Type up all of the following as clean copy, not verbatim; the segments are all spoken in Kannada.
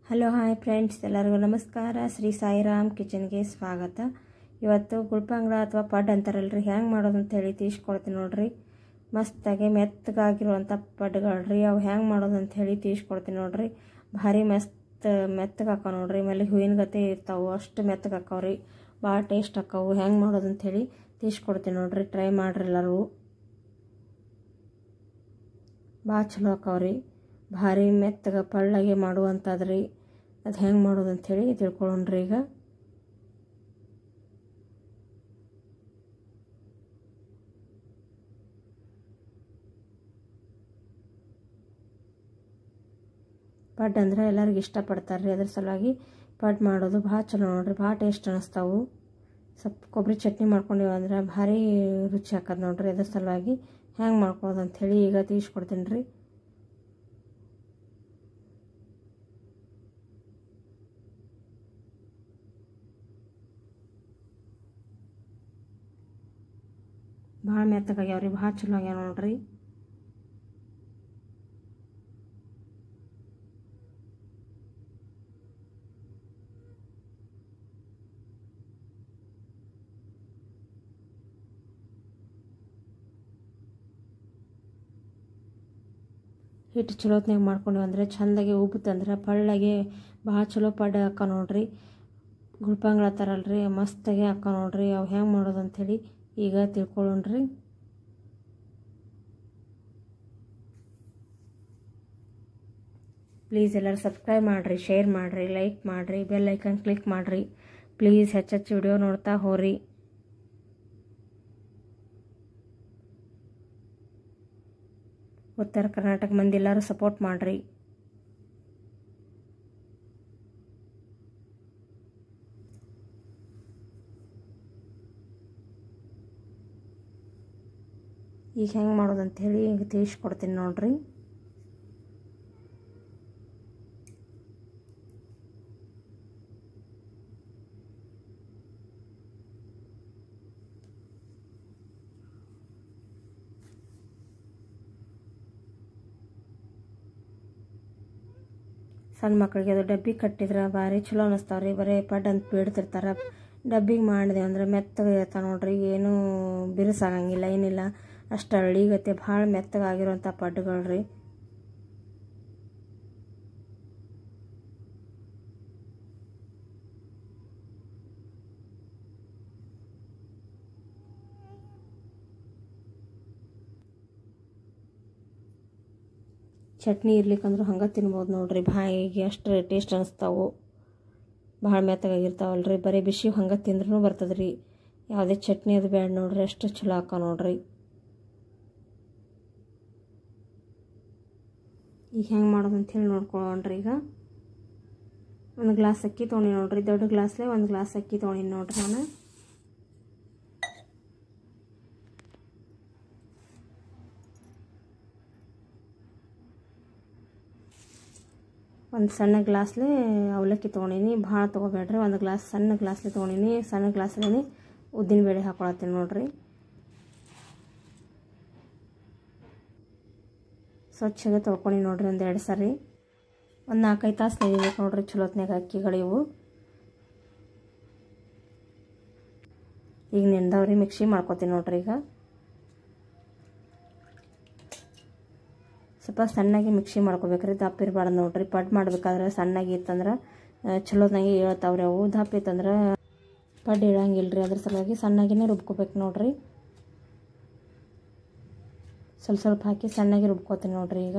ಹಲೋ ಹಾಯ್ ಫ್ರೆಂಡ್ಸ್, ಎಲ್ಲರಿಗೂ ನಮಸ್ಕಾರ. ಶ್ರೀ ಸಾಯಿರಾಮ್ ಕಿಚನ್ಗೆ ಸ್ವಾಗತ. ಇವತ್ತು ಗುಲ್ಪಂಗ್ಳ ಅಥವಾ ಪಡ್ ಅಂತಾರಲ್ರಿ, ಹೆಂಗೆ ಮಾಡೋದು ಅಂತ ಹೇಳಿ ತೀಸ್ಕೊಡ್ತೀನಿ ನೋಡ್ರಿ. ಮಸ್ತಾಗಿ ಮೆತ್ತಗಾಗಿರುವಂಥ ಪಡ್ಗಳ್ರಿ, ಅವು ಹೆಂಗೆ ಮಾಡೋದು ಅಂತ ಹೇಳಿ ತೀಸ್ಕೊಡ್ತೀನಿ ನೋಡ್ರಿ. ಭಾರಿ ಮೆತ್ತಗೆ ಹಾಕೋ ನೋಡ್ರಿ. ಆಮೇಲೆ ಹೂವಿನ ಗತೆ ಇರ್ತಾವೆ, ಅಷ್ಟು ಮೆತ್ತಗೆ ಹಾಕವ್ರಿ. ಭಾಳ ಟೇಸ್ಟ್ ಹಾಕವು. ಹೆಂಗೆ ಮಾಡೋದು ಅಂತ ಹೇಳಿ ತೀಸ್ಕೊಡ್ತೀನಿ ನೋಡ್ರಿ. ಟ್ರೈ ಮಾಡ್ರಿ ಎಲ್ಲರೂ. ಭಾಳ ಚಲೋ ಹಾಕವ್ರಿ. ಭಾರಿ ಮೆತ್ತಗೆ ಪಳ್ಳಗೆ ಮಾಡುವಂಥದ್ರಿ. ಅದು ಹೆಂಗೆ ಮಾಡೋದು ಅಂಥೇಳಿ ತಿಳ್ಕೊಳ್ಳೋಣ್ರಿ. ಈಗ ಪಡ್ ಅಂದ್ರೆ ಎಲ್ಲರಿಗೂ ಇಷ್ಟಪಡ್ತಾರೆ ರೀ. ಅದ್ರ ಸಲುವಾಗಿ ಪಡ್ ಮಾಡೋದು ಭಾಳ ಚಲೋ ನೋಡ್ರಿ. ಭಾಳ ಟೇಸ್ಟ್ ಅನ್ನಿಸ್ತಾವು. ಸ್ವಲ್ಪ ಕೊಬ್ಬರಿ ಚಟ್ನಿ ಮಾಡ್ಕೊಂಡಿವಿ ಅಂದ್ರೆ ಭಾರಿ ರುಚಿ ಹಾಕದು ನೋಡ್ರಿ. ಅದ್ರ ಸಲುವಾಗಿ ಹೆಂಗೆ ಮಾಡ್ಕೊಳ್ಳೋದು ಅಂಥೇಳಿ ಈಗ ತೀಸ್ಕೊಡ್ತೀನಿ ರೀ. ಭಾಳ ಮೆತ್ತಗಾಗ್ಯಾವ್ರಿ, ಭಾಳ ಚಲೋ ಆಗ್ಯಾವ ನೋಡ್ರಿ. ಹಿಟ್ಟು ಚಲೋತ್ನಾಗ ಮಾಡ್ಕೊಂಡಿವಿ ಅಂದರೆ ಚೆಂದಾಗಿ ಉಬ್ಬುತ್ತಂದ್ರೆ ಪಳ್ಳಗೆ ಭಾಳ ಚಲೋ ಪಡ್ಡು ಹಾಕ ನೋಡ್ರಿ. ಗುಲ್ಪಂಗ್ಳ ಥರಲ್ರಿ, ಮಸ್ತಾಗಿ ಹಾಕ ನೋಡ್ರಿ. ಅವು ಹೆಂಗೆ ಮಾಡೋದು ಅಂಥೇಳಿ ಈಗ ತಿಳ್ಕೊಳ್ಳೋಣ್ರಿ. ಪ್ಲೀಸ್ ಎಲ್ಲರೂ ಸಬ್ಸ್ಕ್ರೈಬ್ ಮಾಡಿರಿ, ಶೇರ್ ಮಾಡಿರಿ, ಲೈಕ್ ಮಾಡಿರಿ, ಬೆಲ್ ಐಕನ್ ಕ್ಲಿಕ್ ಮಾಡಿರಿ. ಪ್ಲೀಸ್ ಹೆಚ್ಚೆಚ್ಚು ವಿಡಿಯೋ ನೋಡ್ತಾ ಹೋರಿ. ಉತ್ತರ ಕರ್ನಾಟಕ ಮಂದಿ ಎಲ್ಲರೂ ಸಪೋರ್ಟ್ ಮಾಡಿರಿ. ಈಗ ಹೆಂಗೆ ಮಾಡೋದು ಅಂಥೇಳಿ ಈಗ ತಿಳಿಸ್ಕೊಡ್ತೀನಿ ನೋಡ್ರಿ. ಸಣ್ಣ ಮಕ್ಕಳಿಗೆ ಅದು ಡಬ್ಬಿ ಕಟ್ಟಿದ್ರೆ ಭಾರಿ ಚಲೋ ಅನ್ನಿಸ್ತಾವ್ರಿ. ಬರೀ ಪಡ್ ಅಂತ ಬೇಡ್ತಿರ್ತಾರೆ. ಡಬ್ಬಿಗೆ ಮಾಡಿದೆ ಅಂದ್ರೆ ಮೆತ್ತಗೆ ಇರ್ತಾವೆ ನೋಡ್ರಿ. ಏನೂ ಬಿರುಸಾಗಂಗಿಲ್ಲ, ಏನಿಲ್ಲ. ಅಷ್ಟು ಹಳ್ಳಿಗತ್ತೆ ಭಾಳ ಮೆತ್ತಗಾಗಿರುವಂಥ ಪಡ್ಡುಗಳ್ರಿ. ಚಟ್ನಿ ಇರ್ಲಿಕ್ಕಂದ್ರೂ ಹಂಗೆ ತಿನ್ಬೋದು ನೋಡ್ರಿ. ಬಾಯಿಗೆ ಅಷ್ಟು ಟೇಸ್ಟ್ ಅನ್ನಿಸ್ತಾವು. ಭಾಳ ಮೆತ್ತಗಾಗಿರ್ತಾವಲ್ರಿ. ಬರೀ ಬಿಸಿ ಹಂಗೆ ತಿಂದ್ರೂ ಬರ್ತದೆ ರೀ. ಯಾವುದೇ ಚಟ್ನಿ ಅದು ಬೇಡ ನೋಡ್ರಿ, ಅಷ್ಟು ಚಲೋ ಹಾಕ ನೋಡ್ರಿ. ಈಗ ಹೆಂಗೆ ಮಾಡೋದು ಅಂಥೇಳಿ ನೋಡ್ಕೊಳ್ಳೋಣ್ರಿ. ಈಗ ಒಂದು ಗ್ಲಾಸ್ ಅಕ್ಕಿ ತೊಗೊಂಡು ನೋಡ್ರಿ. ದೊಡ್ಡ ಗ್ಲಾಸ್ಲೆ ಒಂದು ಗ್ಲಾಸ್ ಅಕ್ಕಿ ತೊಗೊಂಡಿನಿ ನೋಡ್ರಿ ನಾನು. ಒಂದು ಸಣ್ಣ ಗ್ಲಾಸ್ಲೆ ಅವಲಕ್ಕಿ ತೊಗೊಂಡಿನಿ. ಭಾಳ ತೊಗೋಬೇಡ್ರಿ. ಒಂದು ಗ್ಲಾಸ್ ಸಣ್ಣ ಗ್ಲಾಸ್ಲೆ ತೊಗೊಂಡಿನಿ. ಸಣ್ಣ ಗ್ಲಾಸ್ಲೇ ಉದ್ದಿನಬೇಳೆ ಹಾಕೊಳತ್ತೀನಿ ನೋಡ್ರಿ. ಸ್ವಚ್ಛಗೆ ತೊಳ್ಕೊಂಡು ನೋಡ್ರಿ ಒಂದು 2 ಸಾರಿ. ಒಂದು 4-5 ತಾಸು ನೆನಿಬೇಕು ನೋಡ್ರಿ ಚಲೋತ್ನಾಗ ಅಕ್ಕಿಗಳಿವು. ಈಗ ನೆಂದವ್ರಿ ಮಿಕ್ಸಿ ಮಾಡ್ಕೊತೀನಿ ನೋಡ್ರಿ. ಈಗ ಸ್ವಲ್ಪ ಸಣ್ಣಾಗಿ ಮಿಕ್ಸಿ ಮಾಡ್ಕೋಬೇಕ್ರಿ. ದಪ್ಪ ಇರಬಾರ್ದು ನೋಡ್ರಿ. ಪಡ್ ಮಾಡ್ಬೇಕಾದ್ರೆ ಸಣ್ಣಾಗಿ ಇತ್ತಂದ್ರೆ ಚಲೋತ್ನಾಗಿ ಹೇಳ್ತಾವ್ರಿ ಅವು. ದಪ್ಪ ಇತ್ತಂದ್ರೆ ಪಡ್ ಇಳಂಗಿಲ್ರಿ. ಅದ್ರ ಸಲುವಾಗಿ ಸಣ್ಣಾಗಿನೇ ರುಬ್ಕೋಬೇಕು ನೋಡ್ರಿ. ಸ್ವಲ್ಪ ಸ್ವಲ್ಪ ಹಾಕಿ ಸಣ್ಣಾಗಿ ರುಬ್ಕೋತೀನಿ ನೋಡ್ರಿ. ಈಗ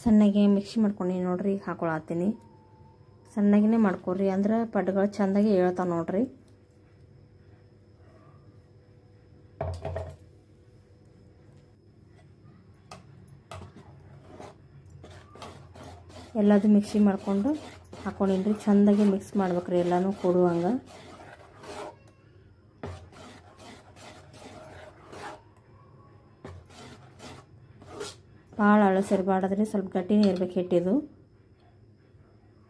ಸಣ್ಣಗೆ ಮಿಕ್ಸಿ ಮಾಡ್ಕೊಂಡು ನೋಡ್ರಿ ಹಾಕೊಳತ್ತೀನಿ. ಸಣ್ಣಗೆ ಮಾಡ್ಕೊಡ್ರಿ ಅಂದ್ರೆ ಪಡ್ಗಳು ಚೆಂದಾಗಿ ಹೇಳ್ತಾವೆ ನೋಡ್ರಿ. ಎಲ್ಲದು ಮಿಕ್ಸಿ ಮಾಡ್ಕೊಂಡು ಹಾಕೊಂಡಿನ್ರಿ. ಚೆಂದಾಗಿ ಮಿಕ್ಸ್ ಮಾಡ್ಬೇಕ್ರಿ ಎಲ್ಲನೂ ಕೊಡುವಂಗೆ. ಭಾಳ ಅಳಸಿರಬಾರ್ದ್ರಿ, ಸ್ವಲ್ಪ ಗಟ್ಟಿನೇ ಇರ್ಬೇಕು ಹಿಟ್ಟಿದು.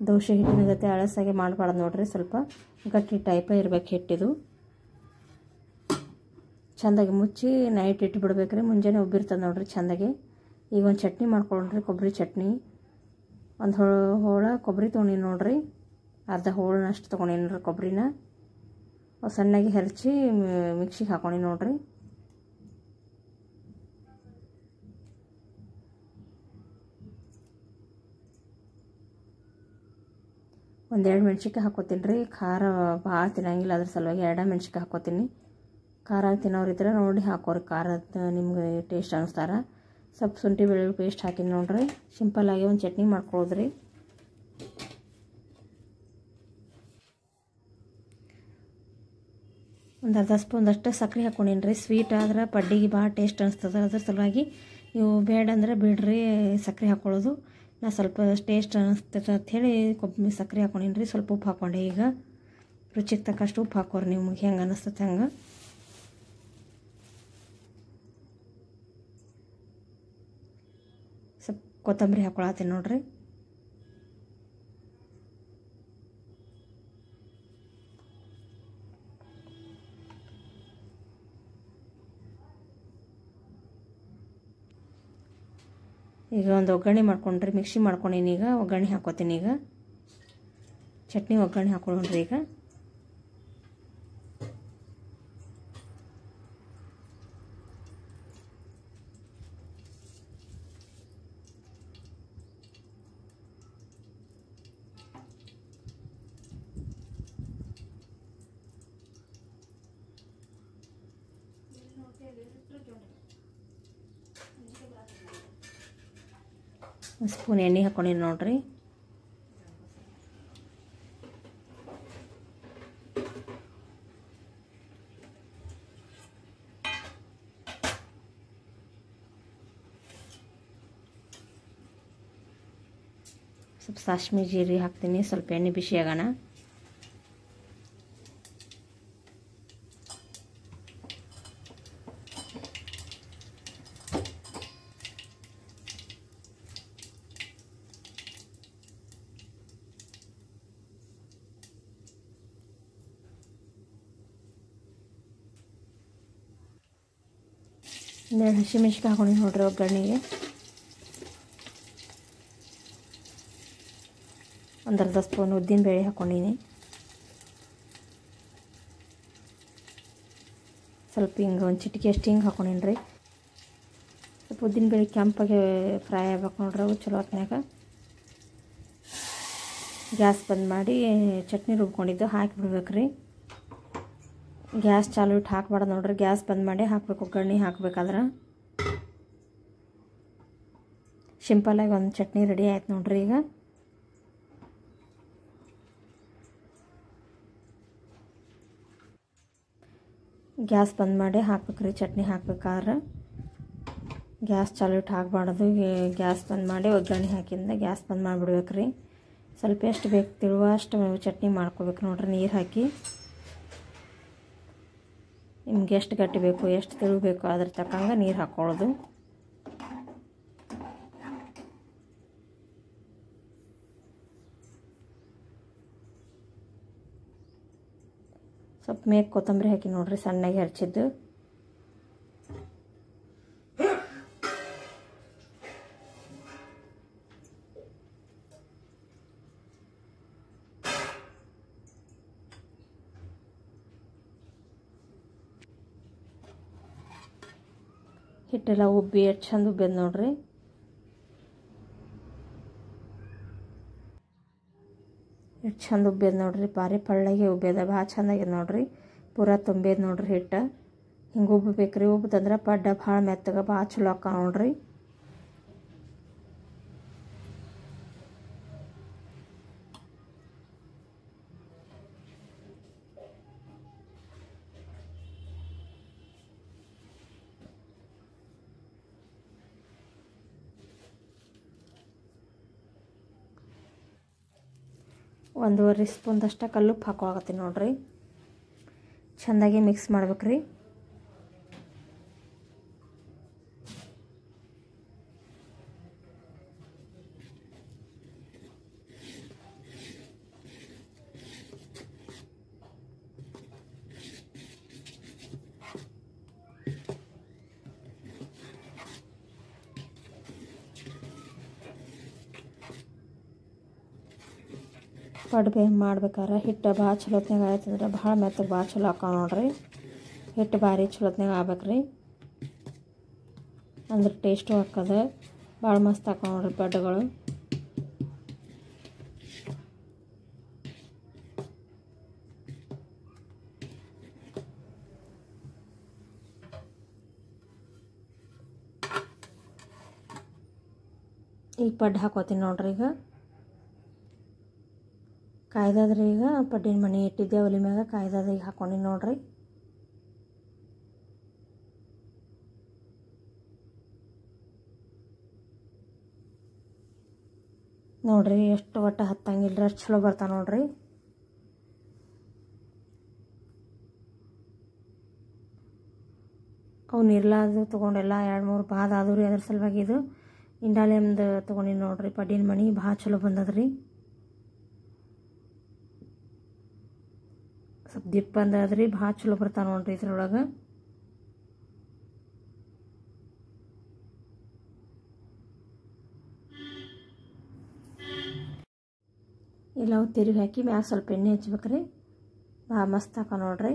ದೋಸೆ ಹಿಟ್ಟಿನ ಜೊತೆ ಅಳಸಾಗಿ ಮಾಡಬಾರ್ದು ನೋಡ್ರಿ, ಸ್ವಲ್ಪ ಗಟ್ಟಿ ಟೈಪ ಇರ್ಬೇಕು ಹಿಟ್ಟಿದು. ಚೆಂದಾಗಿ ಮುಚ್ಚಿ ನೈಟ್ ಇಟ್ಟು ಬಿಡ್ಬೇಕ್ರಿ, ಮುಂಜಾನೆ ಉಬ್ಬಿರ್ತದೆ ನೋಡ್ರಿ ಚೆಂದಾಗಿ. ಈಗ ಒಂದು ಚಟ್ನಿ ಮಾಡ್ಕೊಳ್ರಿ, ಕೊಬ್ಬರಿ ಚಟ್ನಿ. ಒಂದು ಹೋಳ ಕೊಬ್ಬರಿ ತೊಗೊಂಡಿನಿ ನೋಡ್ರಿ, ಅರ್ಧ ಹೋಳನಷ್ಟು ತೊಗೊಂಡಿನಿ ಕೊಬ್ಬರಿನ. ಸಣ್ಣಗೆ ಹೆರಚಿ ಮಿಕ್ಸಿಗೆ ಹಾಕೊಂಡಿ ನೋಡ್ರಿ. ಒಂದೆರಡು ಮೆಣ್ಸಿನ್ಕಾಯಿ ಹಾಕೋತೀನಿ ರೀ, ಖಾರ ಭಾಳ ತಿನ್ನಂಗಿಲ್ಲ, ಅದ್ರ ಸಲುವಾಗಿ 2 ಮೆಣ್ಸಿನ್ಕಾಯಿ ಹಾಕೋತೀನಿ. ಖಾರ ತಿನ್ನೋರಿದ್ರೆ ನೋಡಿ ಹಾಕೋರಿ, ಖಾರದ ನಿಮ್ಗೆ ಟೇಸ್ಟ್ ಅನಿಸ್ತಾರ. ಸ್ವಲ್ಪ ಶುಂಠಿ ಬೆಳ್ಳುಳ್ಳಿ ಪೇಸ್ಟ್ ಹಾಕಿನಿ ನೋಡ್ರಿ. ಸಿಂಪಲ್ಲಾಗಿ ಒಂದು ಚಟ್ನಿ ಮಾಡ್ಕೊಳ್ಳೋದ್ರಿ. ಒಂದು ಅರ್ಧ ಸ್ಪೂನ್ದಷ್ಟು ಸಕ್ಕರೆ ಹಾಕೊಂಡಿನಿ ರೀ. ಸ್ವೀಟ್ ಆದ್ರೆ ಪಡ್ಡಿಗೆ ಭಾಳ ಟೇಸ್ಟ್ ಅನಿಸ್ತದೆ, ಅದ್ರ ಸಲುವಾಗಿ ನೀವು ಬೇಡ ಅಂದ್ರೆ ಬಿಡ್ರಿ ಸಕ್ಕರೆ ಹಾಕ್ಕೊಳ್ಳೋದು. ನಾ ಸ್ವಲ್ಪ ಟೇಸ್ಟ್ ಅನಿಸ್ತದೆ ಅಂಥೇಳಿ ಸಕ್ಕರೆ ಹಾಕೊಂಡಿನಿ ರೀ. ಸ್ವಲ್ಪ ಉಪ್ಪು ಹಾಕ್ಕೊಂಡೆ. ಈಗ ರುಚಿಗೆ ತಕ್ಕಷ್ಟು ಉಪ್ಪು ಹಾಕೋರಿ, ನಿಮ್ಗೆ ಹೆಂಗೆ ಅನಿಸ್ತದೆ ಹಂಗೆ. ಸ್ವಲ್ಪ ಕೊತ್ತಂಬರಿ ಹಾಕೊಳತ್ತೀನಿ ನೋಡ್ರಿ. ಈಗ ಒಂದು ಒಗ್ಗರಣೆ ಮಾಡ್ಕೊಂಡ್ರಿ, ಮಿಕ್ಸಿ ಮಾಡ್ಕೊಂಡಿನಿ. ಈಗ ಒಗ್ಗರಣೆ ಹಾಕೋತೀನಿ. ಈಗ ಚಟ್ನಿ ಒಗ್ಗರಣೆ ಹಾಕೊಂಡ್ರಿ. ಈಗ ಒಂದು ಸ್ಪೂನ್ ಎಣ್ಣೆ ಹಾಕೊಂಡಿನಿ ನೋಡ್ರಿ. ಸ್ವಲ್ಪ ಸಾಸ್ಮಿ ಜೀರಿಗೆ ಹಾಕ್ತೀನಿ, ಸ್ವಲ್ಪ ಎಣ್ಣೆ ಬಿಸಿ ಆಗೋಣ. ಒಂದೆರಡು ಹಸಿಮೆಣ್ಸಿನ್ಕಾಯಿ ಹಾಕೊಂಡು ನೋಡ್ರಿ ಒಗ್ಗರಣೆಗೆ. ಒಂದು ಅರ್ಧ ಸ್ಪೂನ್ ಉದ್ದಿನಬೇಳೆ ಹಾಕ್ಕೊಂಡಿನಿ. ಸ್ವಲ್ಪ ಹಿಂಗೆ ಒಂದು ಚಿಟಿಕೆ ಅಷ್ಟು ಹಿಂಗೆ ಹಾಕೊಂಡಿನಿ ರೀ. ಸ್ವಲ್ಪ ಉದ್ದಿನಬೇಳೆ ಕೆಂಪಾಗಿ ಫ್ರೈ ಆಗ್ಬೇಕು ನೋಡ್ರಿ, ಅವು ಚಲೋ ಹೊತ್ನಾಗ. ಗ್ಯಾಸ್ ಬಂದ್ ಮಾಡಿ ಚಟ್ನಿ ರುಬ್ಕೊಂಡಿದ್ದು ಹಾಕಿಬಿಡ್ಬೇಕು ರೀ. ಗ್ಯಾಸ್ ಚಾಲು ಇಟ್ಟು ಹಾಕ್ಬಾರ್ದು ನೋಡ್ರಿ, ಗ್ಯಾಸ್ ಬಂದ್ ಮಾಡಿ ಹಾಕ್ಬೇಕು. ಒಗ್ಗರಣೆ ಹಾಕ್ಬೇಕಾದ್ರೆ ಸಿಂಪಲ್ಲಾಗಿ ಒಂದು ಚಟ್ನಿ ರೆಡಿ ಆಯ್ತು ನೋಡ್ರಿ. ಈಗ ಗ್ಯಾಸ್ ಬಂದ್ ಮಾಡಿ ಹಾಕ್ಬೇಕ್ರಿ. ಚಟ್ನಿ ಹಾಕ್ಬೇಕಾದ್ರೆ ಗ್ಯಾಸ್ ಚಾಲು ಇಟ್ಟು ಹಾಕ್ಬಾರ್ದು. ಗ್ಯಾಸ್ ಬಂದ್ ಮಾಡಿ ಒಗ್ಗರಣೆ ಹಾಕಿಂದ ಗ್ಯಾಸ್ ಬಂದ್ ಮಾಡಿಬಿಡ್ಬೇಕ್ರಿ. ಸ್ವಲ್ಪ ಎಷ್ಟು ಬೇಕು ತಿಳುವ ಅಷ್ಟು ಚಟ್ನಿ ಮಾಡ್ಕೋಬೇಕು ನೋಡ್ರಿ. ನೀರು ಹಾಕಿ ನಿಮ್ಗೆ ಎಷ್ಟು ಗಟ್ಟಿ ಬೇಕು ಎಷ್ಟು ತೆಳು ಬೇಕು ಅದ್ರ ತಕ್ಕಂಗೆ ನೀರು ಹಾಕ್ಕೊಳ್ಳೋದು. ಸ್ವಲ್ಪ ಮೇಗೆ ಕೊತ್ತಂಬರಿ ಹಾಕಿ ನೋಡ್ರಿ, ಸಣ್ಣಗೆ ಹೆಚ್ಚಿದ್ದು. ಹಿಟ್ಟೆಲ್ಲ ಉಬ್ಬಿ ಎಷ್ಟು ಚಂದ ಉಬ್ಬೇದು ನೋಡ್ರಿ. ಎಷ್ಟು ಚಂದ ಉಬ್ಬೇದು ನೋಡ್ರಿ, ಭಾರಿ ಪಳ್ಳಗೆ ಉಬ್ಬೇದ, ಭಾಳ ಚಂದಾಗ್ಯದ ನೋಡ್ರಿ. ಪೂರಾ ತುಂಬೇದು ನೋಡ್ರಿ ಹಿಟ್ಟು. ಹಿಂಗೆ ಉಬ್ಬಬೇಕ್ರಿ. ಉಬ್ಬದಂದ್ರೆ ಪಡ್ಡ ಭಾಳ ಮೆತ್ತಗೆ ಭಾಳ ಚಲೋ ಅಕ್ಕ ನೋಡ್ರಿ. 1.5 ಸ್ಪೂನ್ದಷ್ಟು ಕಲ್ಲುಪ್ಪು ಹಾಕೊಳಕತ್ತೀನಿ ನೋಡ್ರಿ. ಚೆಂದಾಗಿ ಮಿಕ್ಸ್ ಮಾಡ್ಬೇಕ್ರಿ. ಪಡ್ಡು ಮಾಡ್ಬೇಕಾದ್ರೆ ಹಿಟ್ಟು ಭಾಳ ಚಲೋತ್ನಾಗ ಆಯ್ತಂದ್ರೆ ಭಾಳ ಮೆತ್ತಗೆ ಭಾಳ ಚಲೋ ಹಾಕಾವ ನೋಡ್ರಿ. ಹಿಟ್ಟು ಭಾರಿ ಚಲೋತ್ನಾಗ ಆಗ್ಬೇಕ್ರಿ, ಅಂದ್ರೆ ಟೇಸ್ಟು ಹಾಕೋದು ಭಾಳ ಮಸ್ತ್ ಹಾಕಾವ ನೋಡ್ರಿ ಪಡ್ಡುಗಳು. ಈಗ ಪಡ್ಡು ಹಾಕೋತೀನಿ ನೋಡ್ರಿ. ಈಗ ಕಾಯ್ದಾದ್ರಿ, ಈಗ ಪಡ್ಡಿನ ಮಣಿ ಇಟ್ಟಿದ್ದೆ ಒಲಿ ಮ್ಯಾಗ ಕಾಯ್ದಾದ. ಈಗ ಹಾಕೊಂಡು ನೋಡ್ರಿ. ನೋಡ್ರಿ ಎಷ್ಟು ಒಟ್ಟು ಹತ್ತಂಗಿಲ್ಲ, ಅಷ್ಟು ಚಲೋ ಬರ್ತಾವ ನೋಡ್ರಿ. ಅವು ನಿರ್ಲಾದು ತೊಗೊಂಡೆಲ್ಲ 2-3 ಬಾದ ಆದವು ರೀ. ಅದ್ರ ಸಲುವಾಗಿ ಇದು ಇಂಡಾಲಿಯಮ್ದು ತೊಗೊಂಡಿನಿ ನೋಡ್ರಿ. ಪಡ್ಡಿನ ಮಣಿ ಭಾಳ ಚಲೋ ಬಂದದ್ರಿ. ಸ್ವಲ್ಪ ದಿಪ್ಪ ಬಂದದ್ರಿ, ಭಾಳ ಚಲೋ ಬರ್ತಾವ ನೋಡ್ರಿ ಇದ್ರೊಳಗೆ. ಎಲ್ಲವೂ ತಿರುಗಿ ಹಾಕಿ ಮ್ಯಾಗ ಸ್ವಲ್ಪ ಎಣ್ಣೆ ಹಚ್ಬೇಕ್ರಿ. ಭಾಳ ಮಸ್ತ್ ಹಾಕ ನೋಡ್ರಿ.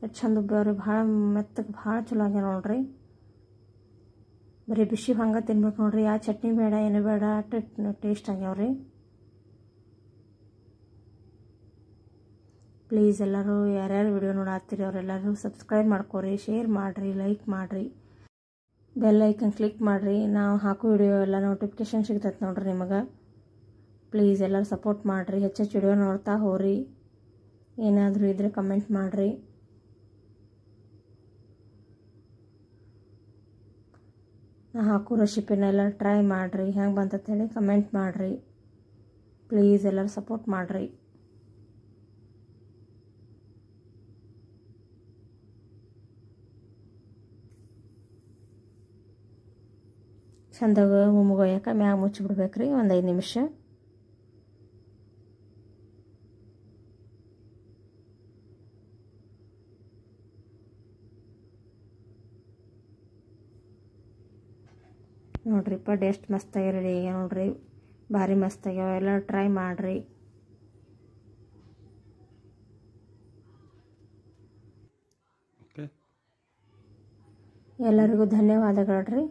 ಎಷ್ಟು ಚಂದ ಉಬ್ಬ್ಯಾವ್ರಿ, ಭಾಳ ಮೆತ್ತಗೆ ಭಾಳ ಚಲೋ ಆಗ್ಯಾವ ನೋಡ್ರಿ. ಬರೀ ಬಿಸಿ ಹಂಗೆ ತಿನ್ಬೇಕು ನೋಡ್ರಿ. ಯಾವ ಚಟ್ನಿ ಬೇಡ, ಏನು ಬೇಡ, ಅಷ್ಟು ಟೇಸ್ಟ್ ಆಗ್ಯಾವ್ರಿ. ಪ್ಲೀಸ್ ಎಲ್ಲರೂ ಯಾರ್ಯಾರು ವಿಡಿಯೋ ನೋಡಾತ್ತೀರಿ ಅವರೆಲ್ಲರೂ ಸಬ್ಸ್ಕ್ರೈಬ್ ಮಾಡ್ಕೊರಿ, ಶೇರ್ ಮಾಡಿರಿ, ಲೈಕ್ ಮಾಡಿರಿ, ಬೆಲ್ ಐಕನ್ ಕ್ಲಿಕ್ ಮಾಡಿರಿ. ನಾವು ಹಾಕೋ ವಿಡಿಯೋ ಎಲ್ಲ ನೋಟಿಫಿಕೇಷನ್ ಸಿಗ್ತೈತೆ ನೋಡ್ರಿ ನಿಮಗೆ. ಪ್ಲೀಸ್ ಎಲ್ಲರೂ ಸಪೋರ್ಟ್ ಮಾಡಿರಿ. ಹೆಚ್ಚೆಚ್ಚು ವಿಡಿಯೋ ನೋಡ್ತಾ ಹೋಗ್ರಿ. ಏನಾದರೂ ಇದ್ದರೆ ಕಮೆಂಟ್ ಮಾಡಿರಿ. ನಾ ಹಾಕೋ ರೆಸಿಪಿನೆಲ್ಲ ಟ್ರೈ ಮಾಡಿರಿ, ಹೆಂಗೆ ಬಂತಂತೇಳಿ ಕಮೆಂಟ್ ಮಾಡಿರಿ. ಪ್ಲೀಸ್ ಎಲ್ಲರೂ ಸಪೋರ್ಟ್ ಮಾಡಿರಿ. ಚಂದಾಗ ಮುಮ್ಗೊಯ್ಯಾಕ ಮ್ಯಾಗ ಮುಚ್ಚಿಬಿಡ್ಬೇಕ್ರಿ 1 5 ನಿಮಿಷ. ನೋಡ್ರಿ ಪಡ್ಡು ಎಷ್ಟು ಮಸ್ತಾಗಿ ರೆಡಿ ಆಗ್ಯಾವ ನೋಡ್ರಿ. ಭಾರಿ ಮಸ್ತಾಗ್ಯಾವ. ಎಲ್ಲ ಟ್ರೈ ಮಾಡಿರಿ. ಎಲ್ಲರಿಗೂ ಧನ್ಯವಾದಗಳು ರೀ.